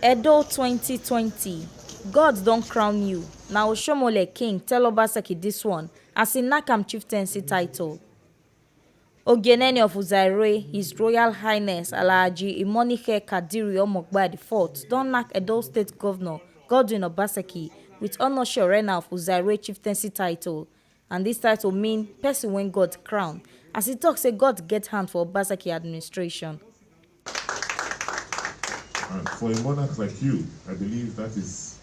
Edo 2020. God don't crown you. Now Oshiomhole King tell Obaseki this one as he knack am Chieftancy title. Ogenene of Uzaire, His Royal Highness Alhaji Imonike Kadiri Omogba IV don knack Edo State Governor Godwin Obaseki with Honorship Orena of Uzaire Chieftancy title. And this title mean person when God crown, as he talks say God get hand for Obaseki administration. And for a monarch like you, I believe that is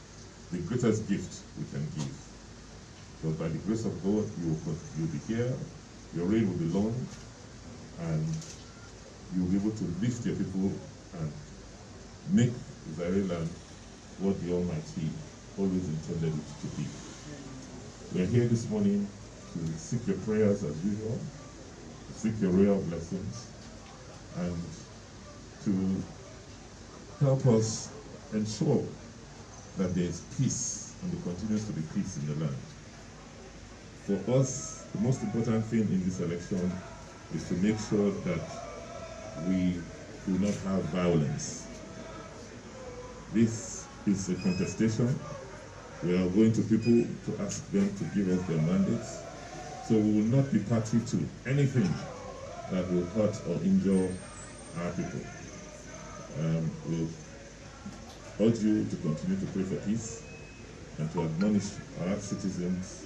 the greatest gift we can give. So by the grace of God, you'll be here, your reign will be long, and you'll be able to lift your people and make Zaire land what the Almighty always intended it to be. We are here this morning to seek your prayers as usual, to seek your royal blessings, and to help us ensure that there is peace and there continues to be peace in the land. For us, the most important thing in this election is to make sure that we do not have violence. This is a contestation. We are going to people to ask them to give us their mandates. So we will not be party to anything that will hurt or injure our people. We'll urge you to continue to pray for peace and to admonish our citizens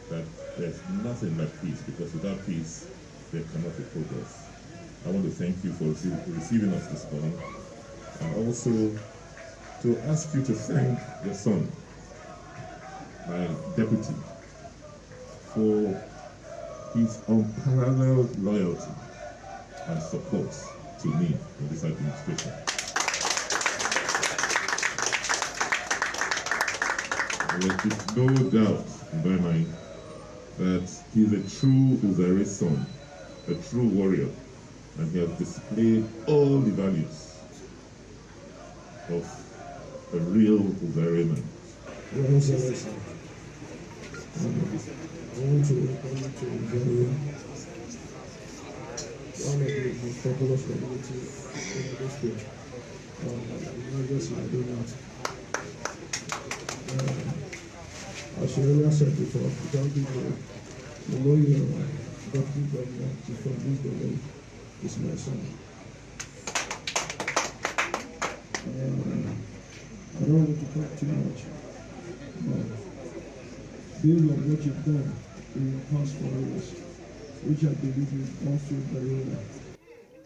that there's nothing like peace, because without peace, there cannot be progress. I want to thank you for receiving us this morning, and also to ask you to thank your son, my deputy, for his unparalleled loyalty and support to me in this administration. There is no doubt in my mind that he is a true Uzaire son, a true warrior, and he has displayed all the values of a real Uzaire man. I want to welcome you to Uzaire, one of the most populous communities in this state. Not just in Edo North. As you earlier said before, without the lawyer, deputy governor, from this domain is my son. I don't want to talk too much, but based on what you've done in the past 4 years, which I believe you've gone through very well.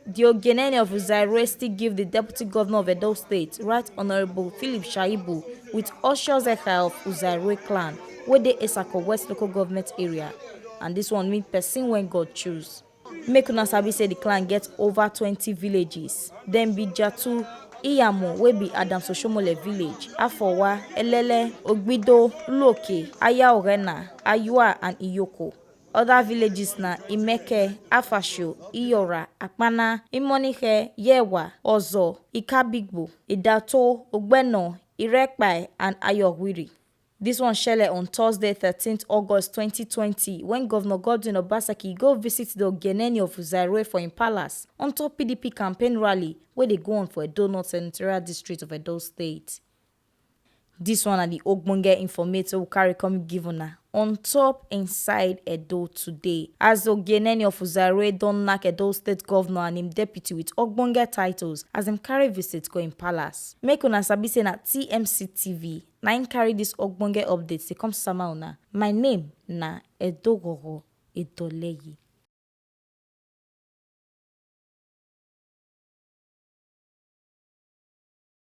The Ogenene of Uzaire still give the Deputy Governor of Edo State, Right Honorable Philip Shaibu, with Oshiomhole of Uzaire clan, where dey Esako West local government area. And this one mean person when God choose. Make una sabi say the clan get over 20 villages. Dem be Jatu, Iyamo, wey be Adams Oshiomhole village, Afowa, Elele, Ogbido, Loke, Ayaorena, Ayua, and Iyoko. Other villages na Imeke, Afasho, Iyora, Akpana, Imonike, Yewa, Ozo, Ikabigbo, Idato, Ogbeno, Irekpai, and Ayowiri. This one shele on Thursday, 13th August 2020, when Governor Godwin Obaseki go visit the Ogenene of Uzaire for im palace on top PDP campaign rally where they go on for Edo North Senatorial District of Edo State. This one are the Ogbonge informator who carry come give una on top inside Edo today. As the Ogenene of Uzaire don knack Edo State Governor and him deputy with Ogbonge titles as him carry visit go in palace. Make una sabi say na TMC TV na him carry this Ogbonge updates to come sama una. My name na Edogogo Edoleyi.